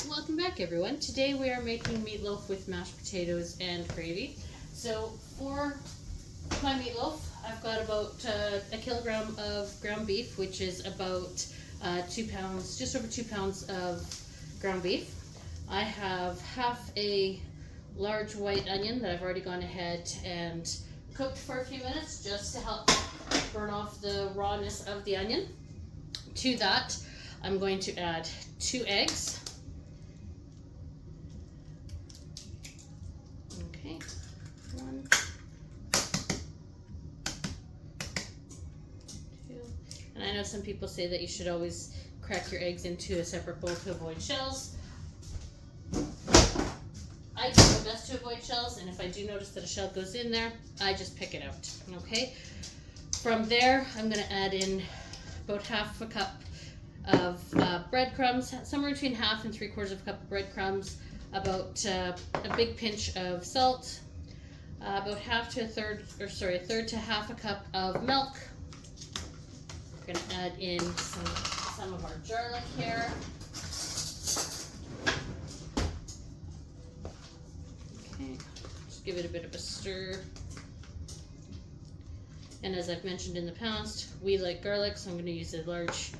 Welcome back, everyone. Today we are making meatloaf with mashed potatoes and gravy. So for my meatloaf, I've got about a kilogram of ground beef, which is about 2 pounds, just over 2 pounds of ground beef. I have half a large white onion that I've already gone ahead and cooked for a few minutes just to help burn off the rawness of the onion. To that, I'm going to add 2 eggs. Okay, 1, 2, and I know some people say that you should always crack your eggs into a separate bowl to avoid shells. I do my best to avoid shells, and if I do notice that a shell goes in there, I just pick it out, okay? From there, I'm going to add in about half a cup of breadcrumbs, somewhere between half and 3/4 of a cup of breadcrumbs, about a big pinch of salt, about a third to half a cup of milk. We're going to add in some of our garlic here. Okay, just give it a bit of a stir. And as I've mentioned in the past, we like garlic, so I'm going to use a large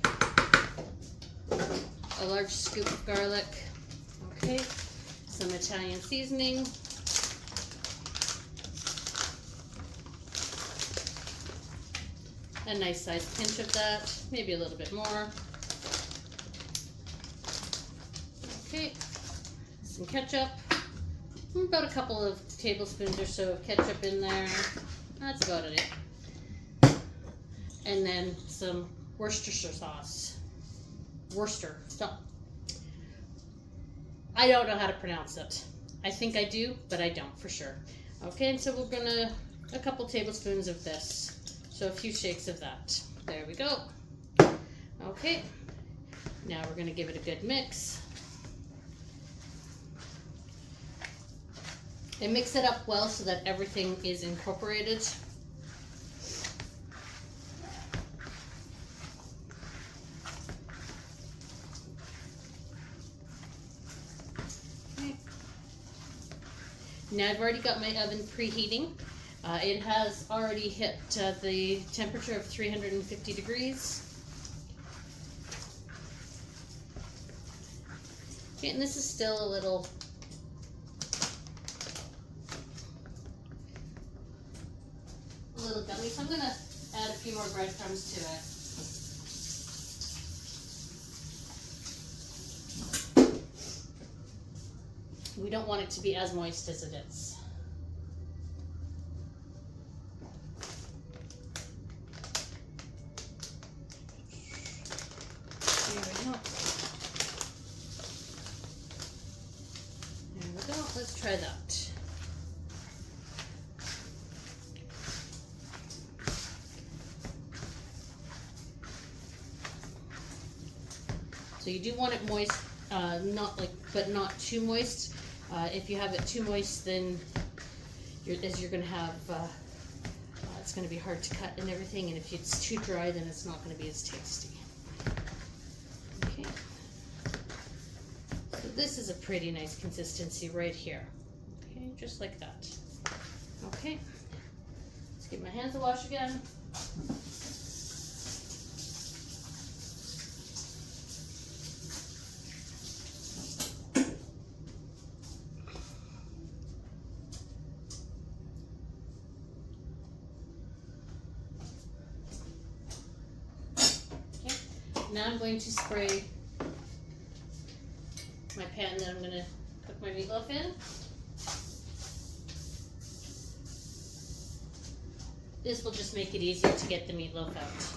scoop of garlic. Okay, some Italian seasoning. A nice sized pinch of that, maybe a little bit more. Okay, some ketchup. About a couple of tablespoons or so of ketchup in there. That's about it. And then some Worcestershire sauce. Worcester. So, I don't know how to pronounce it. I think I do, but I don't for sure. Okay, and so we're gonna, a couple tablespoons of this. So a few shakes of that. There we go. Okay, now we're gonna give it a good mix. And mix it up well so that everything is incorporated. Now I've already got my oven preheating. It has already hit the temperature of 350 degrees. Okay, and this is still a little gummy, so I'm going to add a few more breadcrumbs to it. We don't want it to be as moist as it is. There we go. There we go. Let's try that. So you do want it moist, but not too moist. If you have it too moist, then you're going to have, it's going to be hard to cut and everything. And if it's too dry, then it's not going to be as tasty. Okay. So this is a pretty nice consistency right here. Okay, just like that. Okay. Let's give my hands a wash again. Now I'm going to spray my pan that I'm going to cook my meatloaf in. This will just make it easier to get the meatloaf out.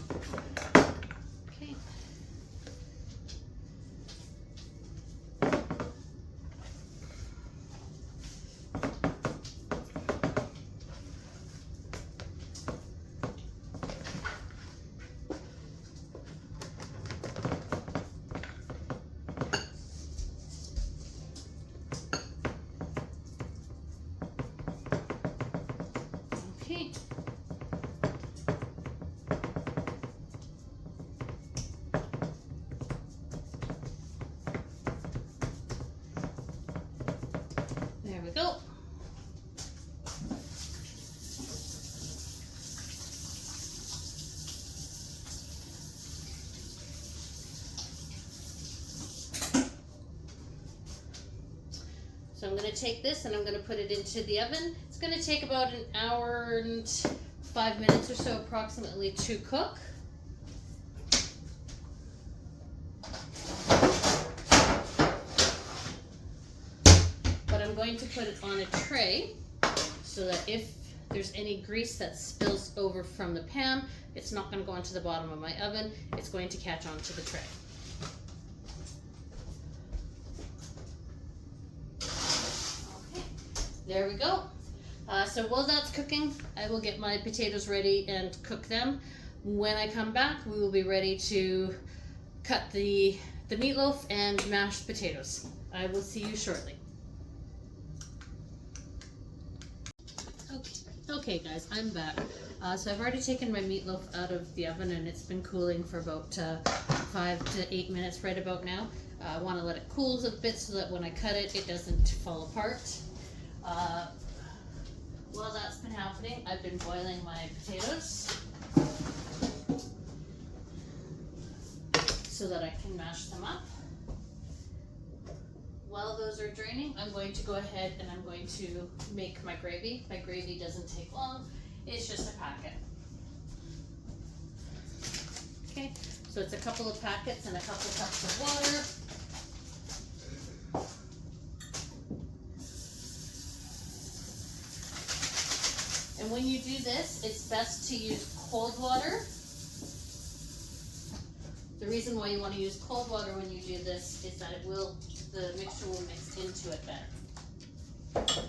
Okay. So I'm going to take this and I'm going to put it into the oven. It's going to take about an hour and 5 minutes or so approximately to cook. But I'm going to put it on a tray so that if there's any grease that spills over from the pan, it's not going to go into the bottom of my oven. It's going to catch onto the tray. Okay, there we go. So while that's cooking, I will get my potatoes ready and cook them. When I come back, we will be ready to cut the meatloaf and mashed potatoes. I will see you shortly. Okay guys, I'm back. So I've already taken my meatloaf out of the oven and it's been cooling for about 5 to 8 minutes right about now. I want to let it cool a bit so that when I cut it, it doesn't fall apart. While that's been happening, I've been boiling my potatoes so that I can mash them up. While those are draining, I'm going to go ahead and I'm going to make my gravy. My gravy doesn't take long, it's just a packet. Okay, so it's a couple of packets and a couple of cups of water. And when you do this, it's best to use cold water. The reason why you want to use cold water when you do this is that the mixture will mix into it better. Okay.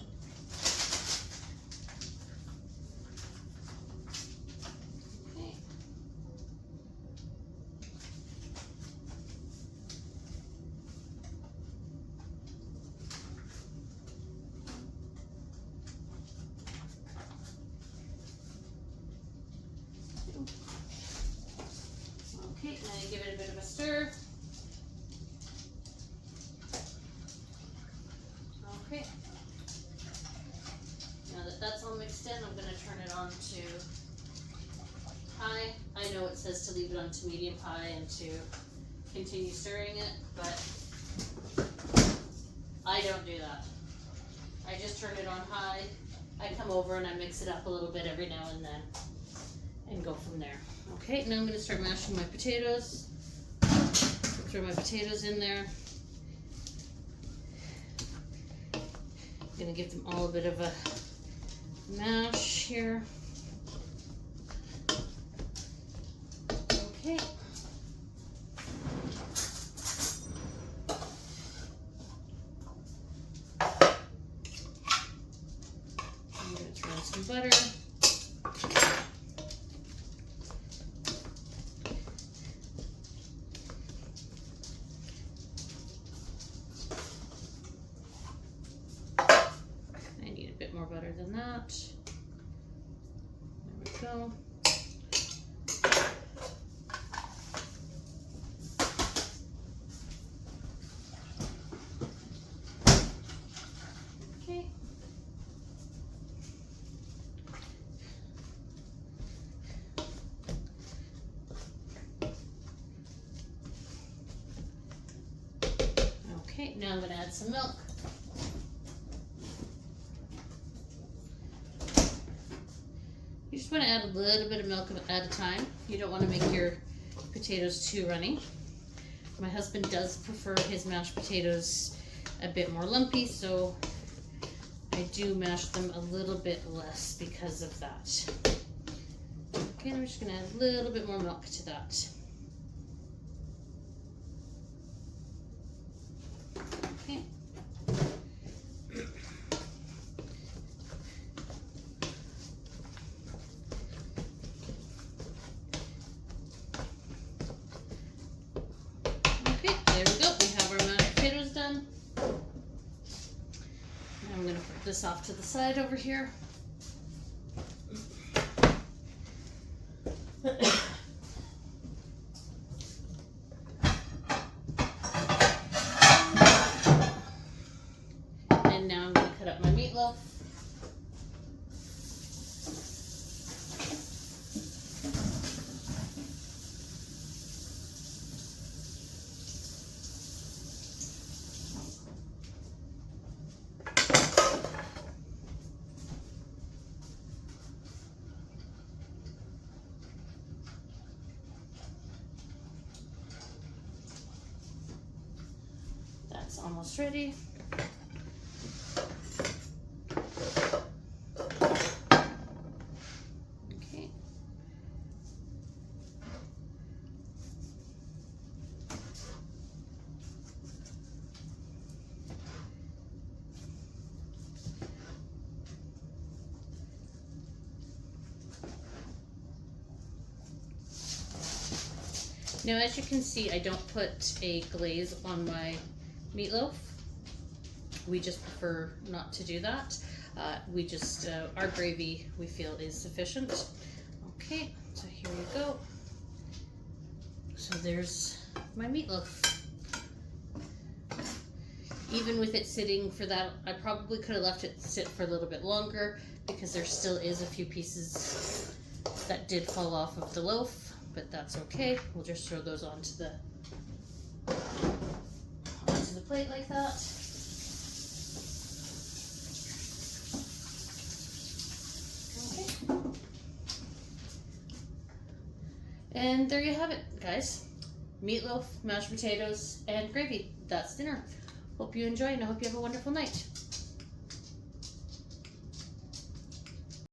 Okay, now you give it a bit of a stir. Okay. Now that that's all mixed in, I'm going to turn it on to high. I know it says to leave it on to medium high and to continue stirring it, but I don't do that. I just turn it on high. I come over and I mix it up a little bit every now and then and go from there. Okay, now I'm going to start mashing my potatoes. Throw my potatoes in there. I'm going to give them all a bit of a mash here. Okay. I'm going to throw in some butter. More butter than that. There we go. Okay. Okay, now I'm going to add some milk. You just want to add a little bit of milk at a time. You don't want to make your potatoes too runny. My husband does prefer his mashed potatoes a bit more lumpy, so I do mash them a little bit less because of that. Okay, I'm just going to add a little bit more milk to that. Okay. There we go, we have our mashed potatoes done. Now I'm going to put this off to the side over here. And now I'm going to cut up my meatloaf. That's almost ready. Okay. Now, as you can see, I don't put a glaze on my meatloaf. We just prefer not to do that. We just, our gravy we feel is sufficient. Okay, so here you go. So there's my meatloaf. Even with it sitting for that, I probably could have left it sit for a little bit longer because there still is a few pieces that did fall off of the loaf, but that's okay. We'll just throw those onto the plate like that. Okay. And there you have it, guys. Meatloaf, mashed potatoes, and gravy. That's dinner. Hope you enjoy, and I hope you have a wonderful night.